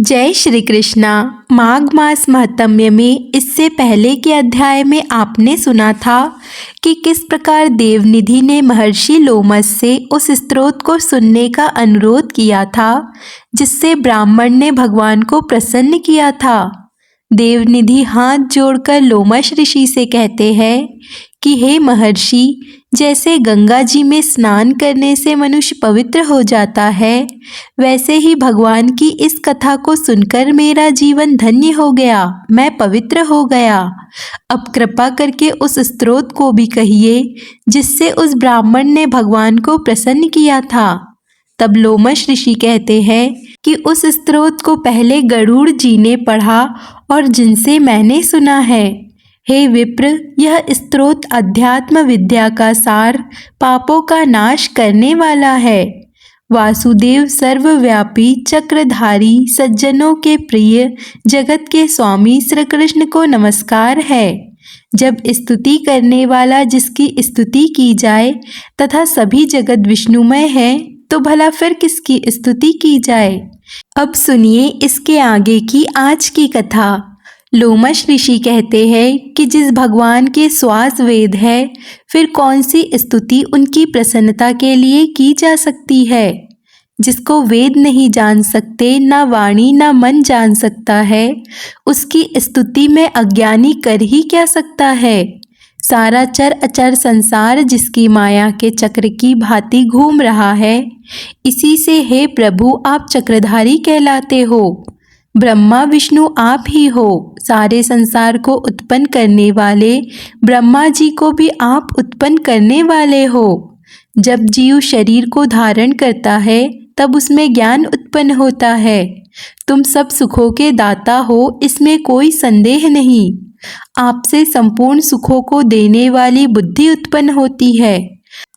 जय श्री कृष्णा। माघ मास महात्म्य में इससे पहले के अध्याय में आपने सुना था कि किस प्रकार देवनिधि ने महर्षि लोमस से उस स्तोत्र को सुनने का अनुरोध किया था जिससे ब्राह्मण ने भगवान को प्रसन्न किया था। देवनिधि हाथ जोड़कर लोमश ऋषि से कहते हैं कि हे महर्षि, जैसे गंगा जी में स्नान करने से मनुष्य पवित्र हो जाता है, वैसे ही भगवान की इस कथा को सुनकर मेरा जीवन धन्य हो गया, मैं पवित्र हो गया। अब कृपा करके उस स्तोत्र को भी कहिए जिससे उस ब्राह्मण ने भगवान को प्रसन्न किया था। तब लोमश ऋषि कहते हैं कि उस स्तोत्र को पहले गरुड़ जी ने पढ़ा और जिनसे मैंने सुना है। हे विप्र, यह स्तोत्र अध्यात्म विद्या का सार, पापों का नाश करने वाला है। वासुदेव सर्वव्यापी चक्रधारी सज्जनों के प्रिय जगत के स्वामी श्री कृष्ण को नमस्कार है। जब स्तुति करने वाला जिसकी स्तुति की जाए तथा सभी जगत विष्णुमय है, तो भला फिर किसकी स्तुति की जाए। अब सुनिए इसके आगे की आज की कथा। लोमश ऋषि कहते हैं कि जिस भगवान के श्वास वेद है, फिर कौन सी स्तुति उनकी प्रसन्नता के लिए की जा सकती है। जिसको वेद नहीं जान सकते, ना वाणी ना मन जान सकता है, उसकी स्तुति में अज्ञानी कर ही क्या सकता है। सारा चर अचर संसार जिसकी माया के चक्र की भांति घूम रहा है, इसी से हे प्रभु आप चक्रधारी कहलाते हो। ब्रह्मा विष्णु आप ही हो। सारे संसार को उत्पन्न करने वाले ब्रह्मा जी को भी आप उत्पन्न करने वाले हो। जब जीव शरीर को धारण करता है तब उसमें ज्ञान उत्पन्न होता है। तुम सब सुखों के दाता हो, इसमें कोई संदेह नहीं। आपसे संपूर्ण सुखों को देने वाली बुद्धि उत्पन्न होती है।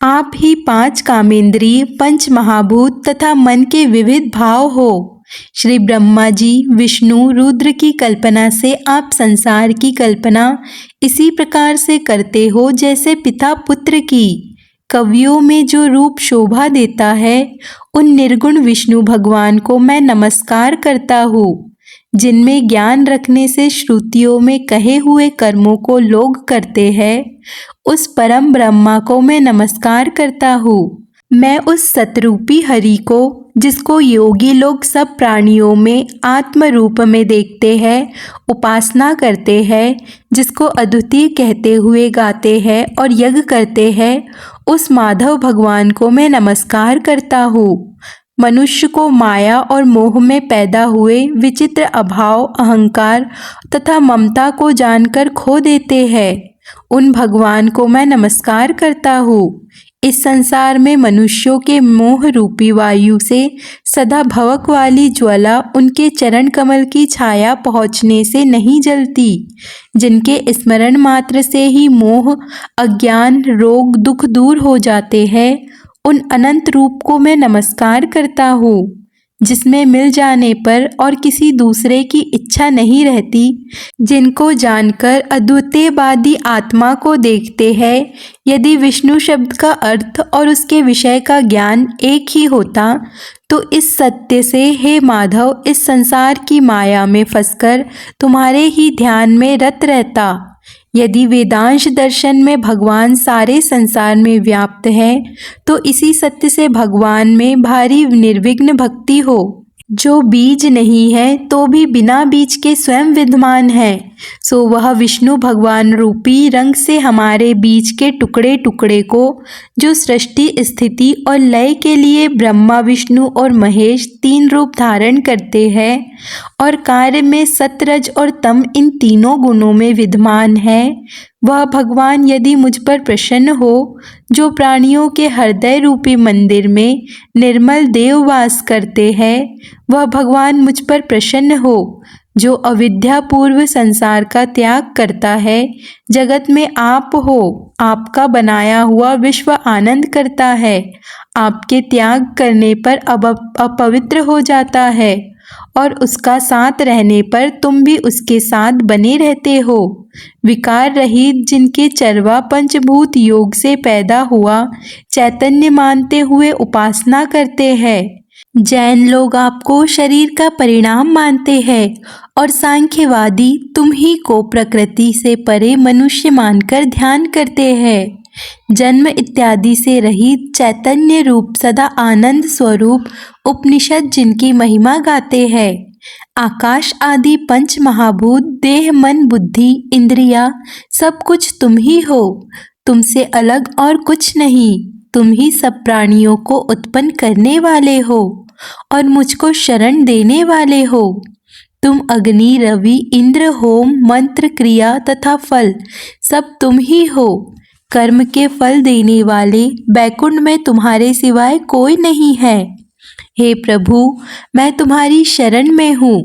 आप ही पांच कामेंद्रिय, पंच महाभूत तथा मन के विविध भाव हो। श्री ब्रह्मा जी विष्णु रुद्र की कल्पना से आप संसार की कल्पना इसी प्रकार से करते हो जैसे पिता पुत्र की। कवियों में जो रूप शोभा देता है, उन निर्गुण विष्णु भगवान को मैं नमस्कार करता हूँ। जिनमें ज्ञान रखने से श्रुतियों में कहे हुए कर्मों को लोग करते हैं, उस परम ब्रह्मा को मैं नमस्कार करता हूँ। मैं उस सतरूपी हरि को, जिसको योगी लोग सब प्राणियों में आत्म रूप में देखते हैं, उपासना करते हैं, जिसको अद्वितीय कहते हुए गाते हैं और यज्ञ करते हैं, उस माधव भगवान को मैं नमस्कार करता हूँ। मनुष्य को माया और मोह में पैदा हुए विचित्र अभाव, अहंकार तथा ममता को जानकर खो देते हैं, उन भगवान को मैं नमस्कार करता हूँ। इस संसार में मनुष्यों के मोह रूपी वायु से सदा भवक वाली ज्वाला उनके चरण कमल की छाया पहुँचने से नहीं जलती। जिनके स्मरण मात्र से ही मोह, अज्ञान, रोग, दुख दूर हो जाते हैं, उन अनंत रूप को मैं नमस्कार करता हूँ। जिसमें मिल जाने पर और किसी दूसरे की इच्छा नहीं रहती, जिनको जानकर अद्वितीयवादी आत्मा को देखते हैं। यदि विष्णु शब्द का अर्थ और उसके विषय का ज्ञान एक ही होता, तो इस सत्य से हे माधव इस संसार की माया में फंसकर तुम्हारे ही ध्यान में रत रहता। यदि वेदांश दर्शन में भगवान सारे संसार में व्याप्त है, तो इसी सत्य से भगवान में भारी निर्विघ्न भक्ति हो। जो बीज नहीं है तो भी बिना बीज के स्वयं विद्यमान है, सो वह विष्णु भगवान रूपी रंग से हमारे बीज के टुकड़े टुकड़े को, जो सृष्टि स्थिति और लय के लिए ब्रह्मा विष्णु और महेश तीन रूप धारण करते हैं और कार्य में सतरज और तम इन तीनों गुणों में विद्यमान है, वह भगवान यदि मुझ पर प्रसन्न हो, जो प्राणियों के हृदय रूपी मंदिर में निर्मल देव वास करते हैं, वह भगवान मुझ पर प्रसन्न हो। जो अविद्या पूर्व संसार का त्याग करता है, जगत में आप हो, आपका बनाया हुआ विश्व आनंद करता है, आपके त्याग करने पर अपवित्र हो जाता है और उसका साथ रहने पर तुम भी उसके साथ बने रहते हो। विकार रहित जिनके चरवा पंचभूत योग से पैदा हुआ चैतन्य मानते हुए उपासना करते हैं, जैन लोग आपको शरीर का परिणाम मानते हैं और सांख्यवादी तुम ही को प्रकृति से परे मनुष्य मानकर ध्यान करते हैं। जन्म इत्यादि से रहित चैतन्य रूप सदा आनंद स्वरूप उपनिषद जिनकी महिमा गाते हैं। आकाश आदि पंच महाभूत देह मन बुद्धि इंद्रिया सब कुछ तुम ही हो। तुमसे अलग और कुछ नहीं। तुम ही सब प्राणियों को उत्पन्न करने वाले हो और मुझको शरण देने वाले हो। तुम अग्नि रवि इंद्र होम मंत्र क्रिया तथा फल सब तुम ही हो। कर्म के फल देने वाले बैकुंठ में तुम्हारे सिवाय कोई नहीं है। हे प्रभु, मैं तुम्हारी शरण में हूँ।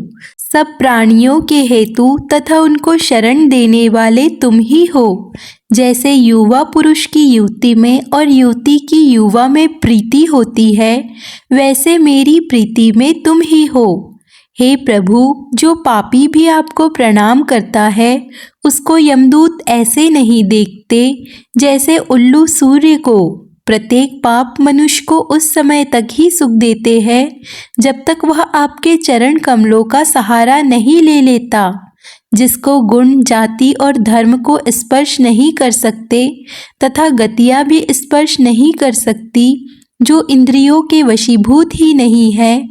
सब प्राणियों के हेतु तथा उनको शरण देने वाले तुम ही हो। जैसे युवा पुरुष की युवती में और युवती की युवा में प्रीति होती है, वैसे मेरी प्रीति में तुम ही हो। हे प्रभु, जो पापी भी आपको प्रणाम करता है उसको यमदूत ऐसे नहीं देखते जैसे उल्लू सूर्य को। प्रत्येक पाप मनुष्य को उस समय तक ही सुख देते हैं जब तक वह आपके चरण कमलों का सहारा नहीं ले लेता। जिसको गुण जाति और धर्म को स्पर्श नहीं कर सकते तथा गतियाँ भी स्पर्श नहीं कर सकती, जो इंद्रियों के वशीभूत ही नहीं है,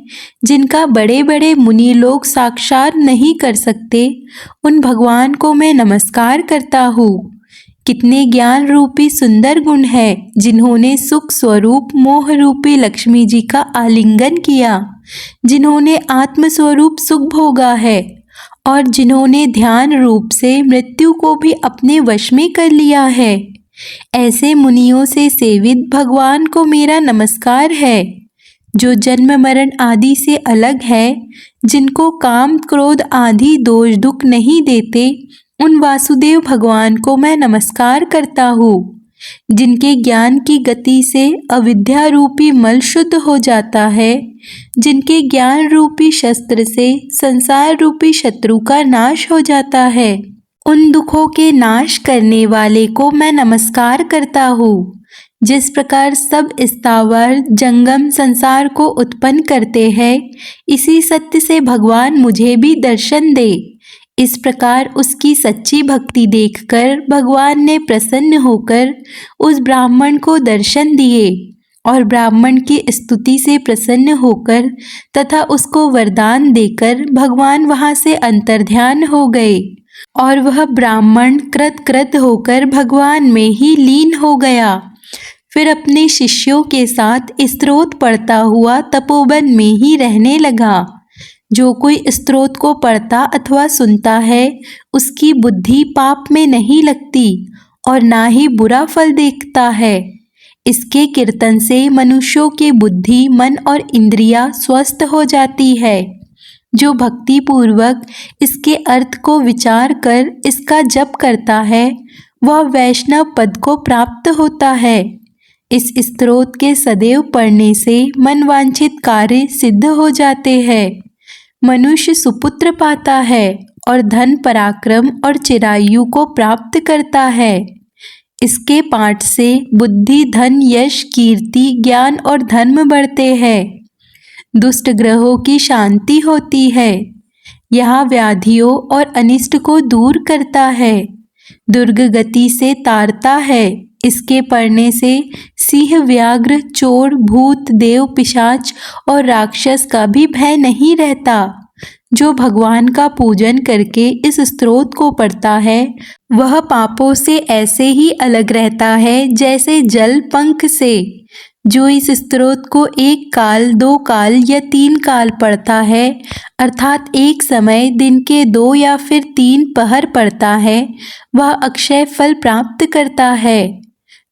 जिनका बड़े बड़े मुनि लोग साक्षात नहीं कर सकते, उन भगवान को मैं नमस्कार करता हूँ। कितने ज्ञान रूपी सुंदर गुण है जिन्होंने सुख स्वरूप मोह रूपी लक्ष्मी जी का आलिंगन किया, जिन्होंने आत्म स्वरूप सुख भोगा है और जिन्होंने ध्यान रूप से मृत्यु को भी अपने वश में कर लिया है। ऐसे मुनियों से सेवित भगवान को मेरा नमस्कार है। जो जन्म मरण आदि से अलग है, जिनको काम क्रोध आदि दोष दुख नहीं देते, उन वासुदेव भगवान को मैं नमस्कार करता हूँ। जिनके ज्ञान की गति से अविद्या रूपी मल शुद्ध हो जाता है, जिनके ज्ञान रूपी शस्त्र से संसार रूपी शत्रु का नाश हो जाता है, उन दुखों के नाश करने वाले को मैं नमस्कार करता हूँ। जिस प्रकार सब स्थावर जंगम संसार को उत्पन्न करते हैं, इसी सत्य से भगवान मुझे भी दर्शन दे। इस प्रकार उसकी सच्ची भक्ति देखकर भगवान ने प्रसन्न होकर उस ब्राह्मण को दर्शन दिए और ब्राह्मण की स्तुति से प्रसन्न होकर तथा उसको वरदान देकर भगवान वहाँ से अंतर्ध्यान हो गए और वह ब्राह्मण कृत होकर भगवान में ही लीन हो गया। फिर अपने शिष्यों के साथ स्त्रोत पढ़ता हुआ तपोवन में ही रहने लगा। जो कोई स्त्रोत को पढ़ता अथवा सुनता है, उसकी बुद्धि पाप में नहीं लगती और ना ही बुरा फल देखता है। इसके कीर्तन से मनुष्यों की बुद्धि मन और इंद्रियां स्वस्थ हो जाती है। जो भक्ति पूर्वक इसके अर्थ को विचार कर इसका जप करता है, वह वैष्णव पद को प्राप्त होता है। इस स्तोत्र के सदैव पढ़ने से मनवांछित कार्य सिद्ध हो जाते हैं। मनुष्य सुपुत्र पाता है और धन पराक्रम और चिरायु को प्राप्त करता है। इसके पाठ से बुद्धि धन यश कीर्ति ज्ञान और धर्म बढ़ते हैं। दुष्ट ग्रहों की शांति होती है। यह व्याधियों और अनिष्ट को दूर करता है, दुर्गति से तारता है। इसके पढ़ने से सिंह व्याघ्र चोर भूत देव पिशाच और राक्षस का भी भय नहीं रहता। जो भगवान का पूजन करके इस स्तोत्र को पढ़ता है, वह पापों से ऐसे ही अलग रहता है जैसे जल पंख से। जो इस स्तोत्र को 1 काल 2 काल या 3 काल पढ़ता है, अर्थात एक समय दिन के 2 या फिर 3 पहर पढ़ता है, वह अक्षय फल प्राप्त करता है।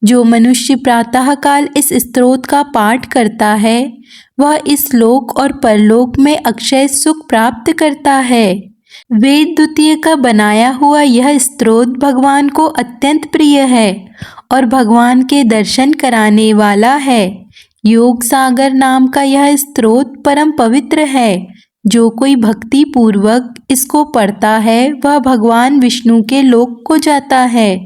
जो मनुष्य प्रातः काल इस स्तोत्र का पाठ करता है, वह इस लोक और परलोक में अक्षय सुख प्राप्त करता है। वेद द्वितीय का बनाया हुआ यह स्तोत्र भगवान को अत्यंत प्रिय है और भगवान के दर्शन कराने वाला है। योग सागर नाम का यह स्तोत्र परम पवित्र है, जो कोई भक्ति पूर्वक इसको पढ़ता है वह भगवान विष्णु के लोक को जाता है।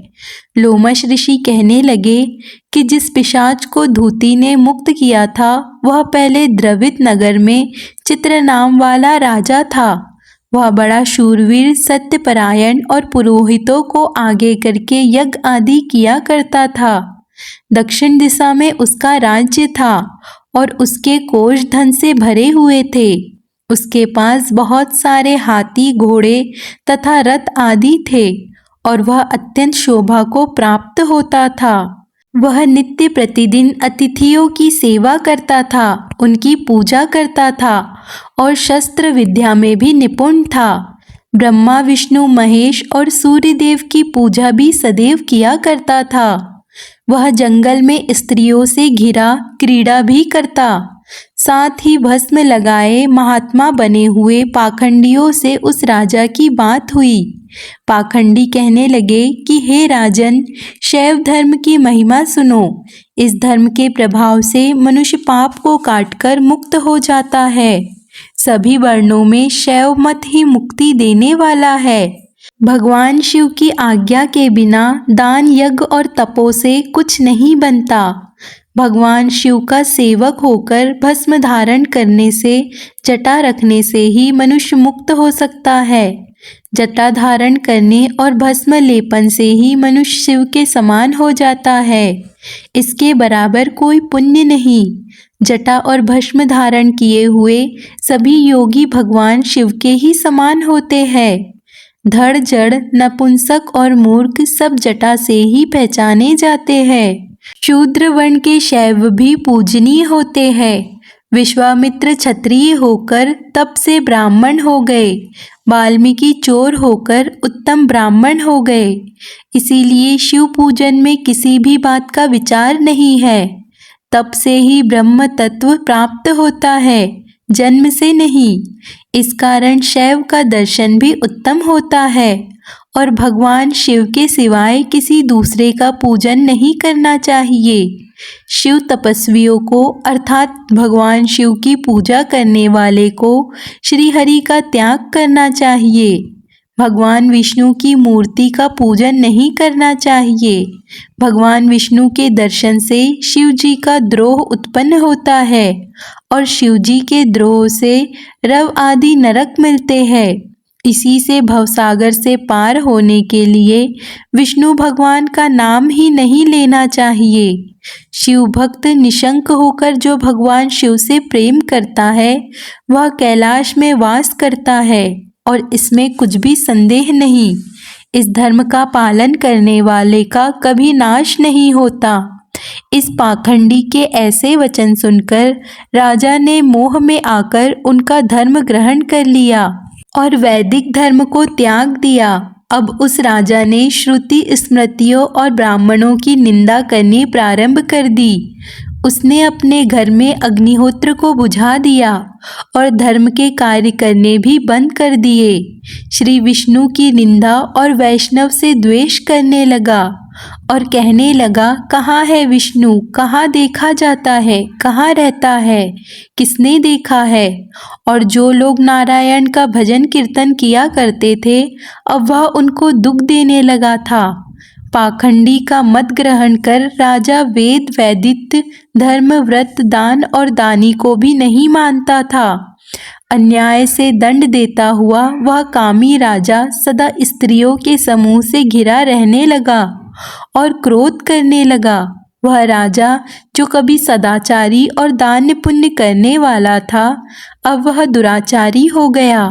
लोमश ऋषि कहने लगे कि जिस पिशाच को धूति ने मुक्त किया था वह पहले द्रवित नगर में चित्र नाम वाला राजा था। वह बड़ा शूरवीर, सत्यपरायण और पुरोहितों को आगे करके यज्ञ आदि किया करता था। दक्षिण दिशा में उसका राज्य था और उसके कोष धन से भरे हुए थे। उसके पास बहुत सारे हाथी, घोड़े तथा रथ आदि थे और वह अत्यंत शोभा को प्राप्त होता था। वह नित्य प्रतिदिन अतिथियों की सेवा करता था, उनकी पूजा करता था और शस्त्र विद्या में भी निपुण था। ब्रह्मा, विष्णु, महेश और सूर्यदेव की पूजा भी सदैव किया करता था। वह जंगल में स्त्रियों से घिरा क्रीड़ा भी करता। साथ ही भस्म लगाए महात्मा बने हुए पाखंडियों से उस राजा की बात हुई। पाखंडी कहने लगे कि हे राजन, शैव धर्म की महिमा सुनो। इस धर्म के प्रभाव से मनुष्य पाप को काटकर मुक्त हो जाता है। सभी वर्णों में शैव मत ही मुक्ति देने वाला है। भगवान शिव की आज्ञा के बिना दान, यज्ञ और तपों से कुछ नहीं बनता। भगवान शिव का सेवक होकर भस्म धारण करने से, जटा रखने से ही मनुष्य मुक्त हो सकता है। जटा धारण करने और भस्म लेपन से ही मनुष्य शिव के समान हो जाता है। इसके बराबर कोई पुण्य नहीं। जटा और भस्म धारण किए हुए सभी योगी भगवान शिव के ही समान होते हैं। धड़, जड़, नपुंसक और मूर्ख सब जटा से ही पहचाने जाते हैं। शूद्र वर्ण के शैव भी पूजनीय होते हैं। विश्वामित्र क्षत्रिय होकर तप से ब्राह्मण हो गए। वाल्मीकि चोर होकर उत्तम ब्राह्मण हो गए। इसीलिए शिव पूजन में किसी भी बात का विचार नहीं है। तप से ही ब्रह्म तत्व प्राप्त होता है, जन्म से नहीं। इस कारण शैव का दर्शन भी उत्तम होता है और भगवान शिव के सिवाय किसी दूसरे का पूजन नहीं करना चाहिए। शिव तपस्वियों को अर्थात भगवान शिव की पूजा करने वाले को श्री हरि का त्याग करना चाहिए। भगवान विष्णु की मूर्ति का पूजन नहीं करना चाहिए। भगवान विष्णु के दर्शन से शिव जी का द्रोह उत्पन्न होता है और शिव जी के द्रोह से रव आदि नरक मिलते हैं। इसी से भवसागर से पार होने के लिए विष्णु भगवान का नाम ही नहीं लेना चाहिए। शिव भक्त निशंक होकर जो भगवान शिव से प्रेम करता है वह कैलाश में वास करता है और इसमें कुछ भी संदेह नहीं। इस धर्म का पालन करने वाले का कभी नाश नहीं होता। इस पाखंडी के ऐसे वचन सुनकर राजा ने मोह में आकर उनका धर्म ग्रहण कर लिया और वैदिक धर्म को त्याग दिया। अब उस राजा ने श्रुति, स्मृतियों और ब्राह्मणों की निंदा करनी प्रारंभ कर दी। उसने अपने घर में अग्निहोत्र को बुझा दिया और धर्म के कार्य करने भी बंद कर दिए। श्री विष्णु की निंदा और वैष्णव से द्वेष करने लगा और कहने लगा, कहाँ है विष्णु, कहाँ देखा जाता है, कहाँ रहता है, किसने देखा है। और जो लोग नारायण का भजन कीर्तन किया करते थे अब वह उनको दुख देने लगा था। पाखंडी का मत ग्रहण कर राजा वेद, वैदिक धर्म, व्रत, दान और दानी को भी नहीं मानता था। अन्याय से दंड देता हुआ वह कामी राजा सदा स्त्रियों के समूह से घिरा रहने लगा और क्रोध करने लगा। वह राजा जो कभी सदाचारी और दान पुण्य करने वाला था अब वह दुराचारी हो गया।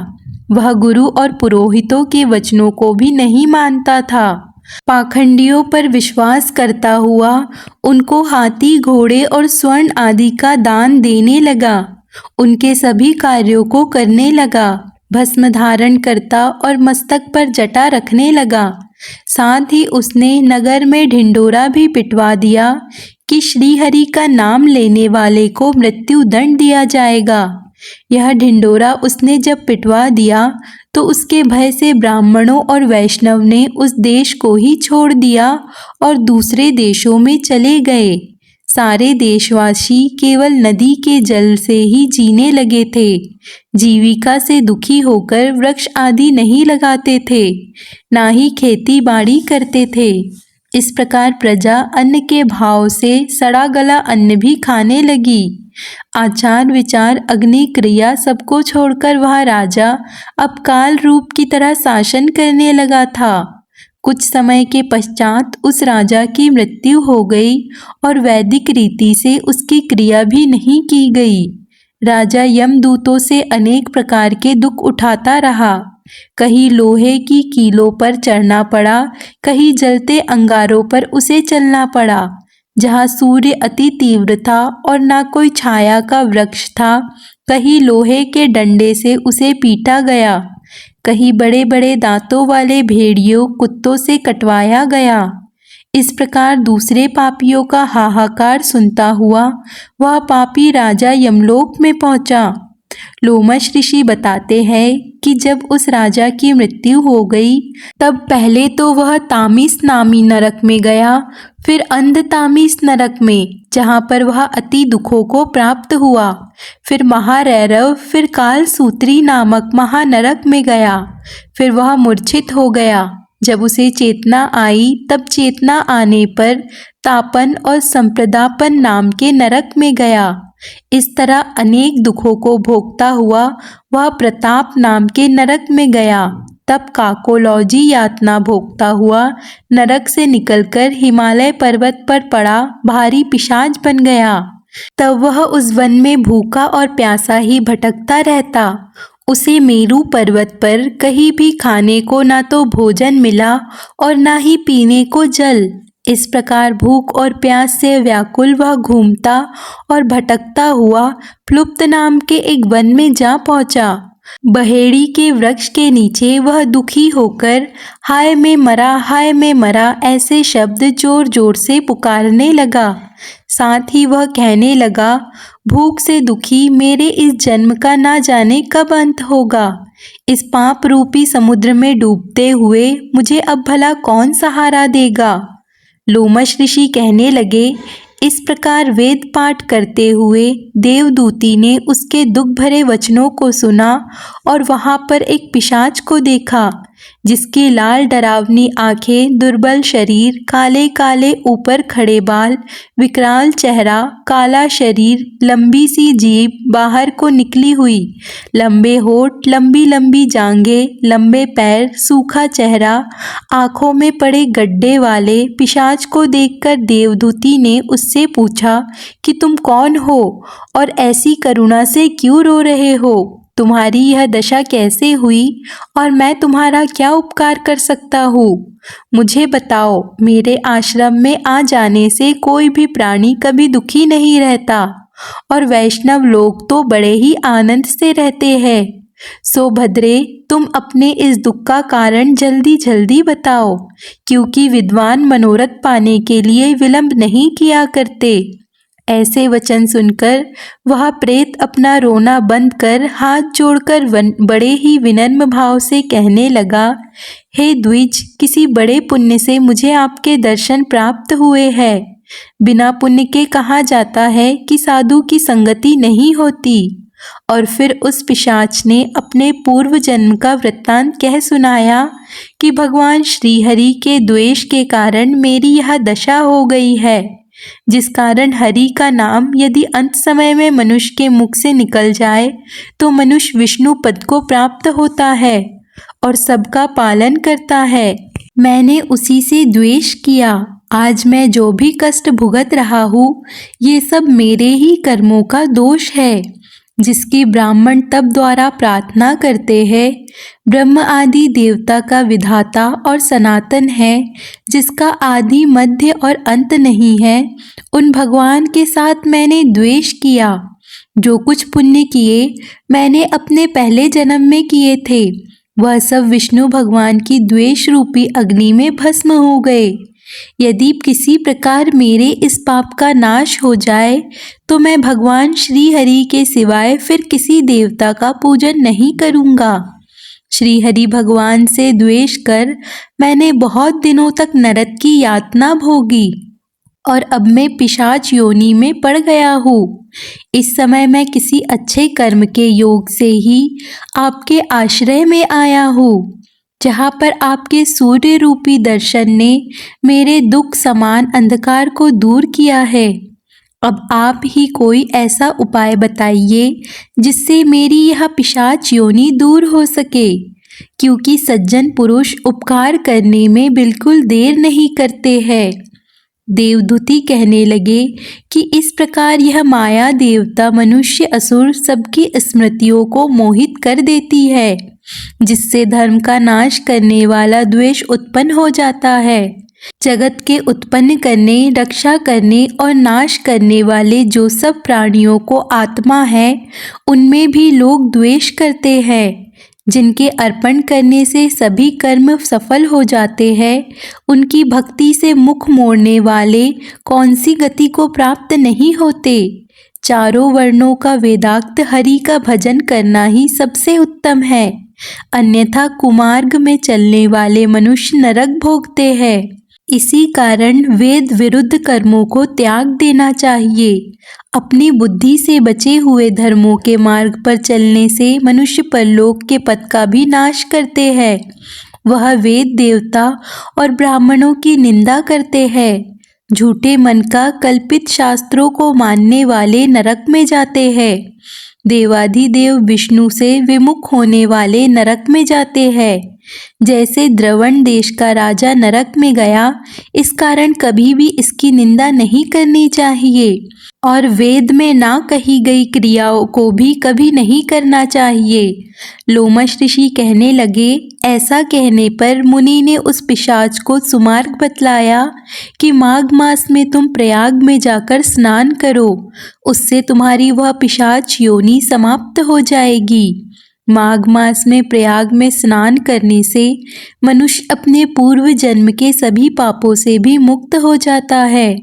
वह गुरु और पुरोहितों के वचनों को भी नहीं मानता था। पाखंडियों पर विश्वास करता हुआ उनको हाथी, घोड़े और स्वर्ण आदि का दान देने लगा। उनके सभी कार्यों को करने लगा। भस्म धारण करता और मस्तक पर जटा रखने लगा। साथ ही उसने नगर में ढिंडोरा भी पिटवा दिया कि श्री हरि का नाम लेने वाले को मृत्यु दंड दिया जाएगा। यह ढिंडोरा उसने जब पिटवा दिया तो उसके भय से ब्राह्मणों और वैष्णव ने उस देश को ही छोड़ दिया और दूसरे देशों में चले गए। सारे देशवासी केवल नदी के जल से ही जीने लगे थे। जीविका से दुखी होकर वृक्ष आदि नहीं लगाते थे, ना ही खेती बाड़ी करते थे। इस प्रकार प्रजा अन्न के भाव से सड़ा गला अन्न भी खाने लगी। आचार विचार अग्नि क्रिया सबको छोड़कर वह राजा अब काल रूप की तरह शासन करने लगा था। कुछ समय के पश्चात उस राजा की मृत्यु हो गई और वैदिक रीति से उसकी क्रिया भी नहीं की गई। राजा यमदूतों से अनेक प्रकार के दुख उठाता रहा। कहीं लोहे की कीलों पर चढ़ना पड़ा, कहीं जलते अंगारों पर उसे चलना पड़ा। जहाँ सूर्य अति तीव्र था और ना कोई छाया का वृक्ष था, कहीं लोहे के डंडे से उसे पीटा गया, कहीं बड़े बड़े दांतों वाले भेड़ियों कुत्तों से कटवाया गया। इस प्रकार दूसरे पापियों का हाहाकार सुनता हुआ वह पापी राजा यमलोक में पहुंचा। लोमश ऋषि बताते हैं कि जब उस राजा की मृत्यु हो गई, तब पहले तो वह तामिस नामी नरक में गया, फिर अंधतामिस नरक में, जहाँ पर वह अति दुखों को प्राप्त हुआ, फिर महारैरव, फिर कालसूत्री नामक महानरक में गया, फिर वह मूर्छित हो गया। जब उसे चेतना आई, तब चेतना आने पर तापन और संप्रदापन नाम के नरक में गया। इस तरह अनेक दुखों को भोगता हुआ वह प्रताप नाम के नरक में गया। तब काकोलॉजी यातना भोगता हुआ नरक से निकलकर हिमालय पर्वत पर पड़ा भारी पिशाच बन गया। तब वह उस वन में भूखा और प्यासा ही भटकता रहता। उसे मेरू पर्वत पर कहीं भी खाने को ना तो भोजन मिला और ना ही पीने को जल। इस प्रकार भूख और प्यास से व्याकुल वह घूमता और भटकता हुआ प्लुप्त नाम के एक वन में जा पहुंचा। बहेड़ी के वृक्ष के नीचे वह दुखी होकर हाय मैं मरा ऐसे शब्द जोर जोर से पुकारने लगा। साथ ही वह कहने लगा, भूख से दुखी मेरे इस जन्म का ना जाने कब अंत होगा। इस पाप रूपी समुद्र में डूबते हुए मुझे अब भला कौन सहारा देगा। लोमश ऋषि कहने लगे, इस प्रकार वेद पाठ करते हुए देवदूती ने उसके दुख भरे वचनों को सुना और वहाँ पर एक पिशाच को देखा, जिसकी लाल डरावनी आंखें, दुर्बल शरीर, काले काले ऊपर खड़े बाल, विकराल चेहरा, काला शरीर, लंबी सी जीभ बाहर को निकली हुई, लंबे होठ, लंबी लंबी जांघें, लंबे पैर, सूखा चेहरा, आंखों में पड़े गड्ढे वाले पिशाच को देखकर देवदूती ने उससे पूछा कि तुम कौन हो और ऐसी करुणा से क्यों रो रहे हो? तुम्हारी यह दशा कैसे हुई और मैं तुम्हारा क्या उपकार कर सकता हूँ? मुझे बताओ। मेरे आश्रम में आ जाने से कोई भी प्राणी कभी दुखी नहीं रहता और वैष्णव लोग तो बड़े ही आनंद से रहते हैं। सो भद्रे, तुम अपने इस दुख का कारण जल्दी जल्दी बताओ, क्योंकि विद्वान मनोरथ पाने के लिए विलंब नहीं किया करते। ऐसे वचन सुनकर वह प्रेत अपना रोना बंद कर हाथ जोड़कर बड़े ही विनम्र भाव से कहने लगा, हे द्विज, किसी बड़े पुण्य से मुझे आपके दर्शन प्राप्त हुए हैं। बिना पुण्य के कहा जाता है कि साधु की संगति नहीं होती। और फिर उस पिशाच ने अपने पूर्व जन्म का वृत्तांत कह सुनाया कि भगवान श्रीहरि के द्वेष के कारण मेरी यह दशा हो गई है, जिस कारण हरि का नाम यदि अंत समय में मनुष्य के मुख से निकल जाए तो मनुष्य विष्णु पद को प्राप्त होता है और सबका पालन करता है। मैंने उसी से द्वेष किया। आज मैं जो भी कष्ट भुगत रहा हूँ, ये सब मेरे ही कर्मों का दोष है, जिसकी ब्राह्मण तप द्वारा प्रार्थना करते हैं। ब्रह्म आदि देवता का विधाता और सनातन है, जिसका आदि मध्य और अंत नहीं है, उन भगवान के साथ मैंने द्वेष किया। जो कुछ पुण्य किए मैंने अपने पहले जन्म में किए थे, वह सब विष्णु भगवान की द्वेष रूपी अग्नि में भस्म हो गए। यदि किसी प्रकार मेरे इस पाप का नाश हो जाए तो मैं भगवान श्री हरि के सिवाय फिर किसी देवता का पूजन नहीं करूँगा। श्री हरि भगवान से द्वेष कर मैंने बहुत दिनों तक नरक की यातना भोगी और अब मैं पिशाच योनि में पड़ गया हूँ। इस समय मैं किसी अच्छे कर्म के योग से ही आपके आश्रय में आया हूँ, जहाँ पर आपके सूर्य रूपी दर्शन ने मेरे दुख समान अंधकार को दूर किया है। अब आप ही कोई ऐसा उपाय बताइए जिससे मेरी यह पिशाच योनि दूर हो सके, क्योंकि सज्जन पुरुष उपकार करने में बिल्कुल देर नहीं करते हैं। देवदूती कहने लगे कि इस प्रकार यह माया देवता मनुष्य असुर सबकी स्मृतियों को मोहित कर देती है, जिससे धर्म का नाश करने वाला द्वेष उत्पन्न हो जाता है। जगत के उत्पन्न करने, रक्षा करने और नाश करने वाले जो सब प्राणियों को आत्मा है, उनमें भी लोग द्वेष करते हैं। जिनके अर्पण करने से सभी कर्म सफल हो जाते हैं, उनकी भक्ति से मुख मोड़ने वाले कौन सी गति को प्राप्त नहीं होते। चारों वर्णों का वेदाक्त हरि का भजन करना ही सबसे उत्तम है, अन्यथा कुमार्ग में चलने वाले मनुष्य नरक भोगते हैं। इसी कारण वेद विरुद्ध कर्मों को त्याग देना चाहिए। अपनी बुद्धि से बचे हुए धर्मों के मार्ग पर चलने से मनुष्य परलोक के पद का भी नाश करते हैं। वह वेद देवता और ब्राह्मणों की निंदा करते हैं। झूठे मन का कल्पित शास्त्रों को मानने वाले नरक में जाते हैं। देवाधिदेव विष्णु से विमुख होने वाले नरक में जाते हैं। जैसे द्रवण देश का राजा नरक में गया, इस कारण कभी भी इसकी निंदा नहीं करनी चाहिए और वेद में ना कही गई क्रियाओं को भी कभी नहीं करना चाहिए। लोमश ऋषि कहने लगे, ऐसा कहने पर मुनि ने उस पिशाच को सुमार्ग बतलाया कि माघ मास में तुम प्रयाग में जाकर स्नान करो, उससे तुम्हारी वह पिशाच योनि समाप्त हो जाएगी। माघ मास में प्रयाग में स्नान करने से मनुष्य अपने पूर्व जन्म के सभी पापों से भी मुक्त हो जाता है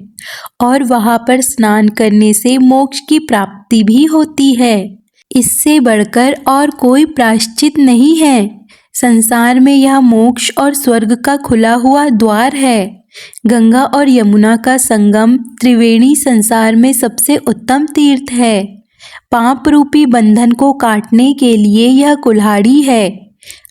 और वहाँ पर स्नान करने से मोक्ष की प्राप्ति भी होती है। इससे बढ़कर और कोई प्रायश्चित नहीं है। संसार में यह मोक्ष और स्वर्ग का खुला हुआ द्वार है। गंगा और यमुना का संगम त्रिवेणी संसार में सबसे उत्तम तीर्थ है। पाप रूपी बंधन को काटने के लिए यह कुल्हाड़ी है।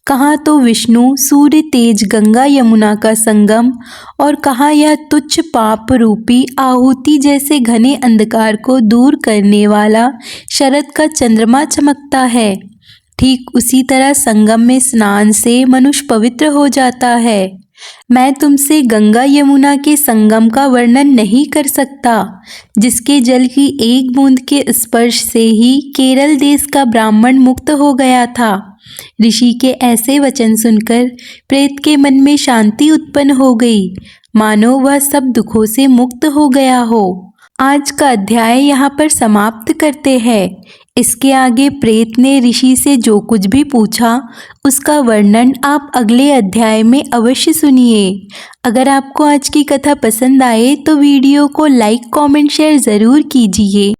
कहाँ तो विष्णु सूर्य तेज गंगा यमुना का संगम और कहाँ यह तुच्छ पाप रूपी आहुति जैसे घने अंधकार को दूर करने वाला शरद का चंद्रमा चमकता है। ठीक उसी तरह संगम में स्नान से मनुष्य पवित्र हो जाता है। मैं तुमसे गंगा यमुना के संगम का वर्णन नहीं कर सकता, जिसके जल की एक बूंद के स्पर्श से ही केरल देश का ब्राह्मण मुक्त हो गया था। ऋषि के ऐसे वचन सुनकर प्रेत के मन में शांति उत्पन्न हो गई, मानो वह सब दुखों से मुक्त हो गया हो। आज का अध्याय यहाँ पर समाप्त करते हैं। इसके आगे प्रेत ने ऋषि से जो कुछ भी पूछा उसका वर्णन आप अगले अध्याय में अवश्य सुनिए। अगर आपको आज की कथा पसंद आए तो वीडियो को लाइक, कमेंट, शेयर ज़रूर कीजिए।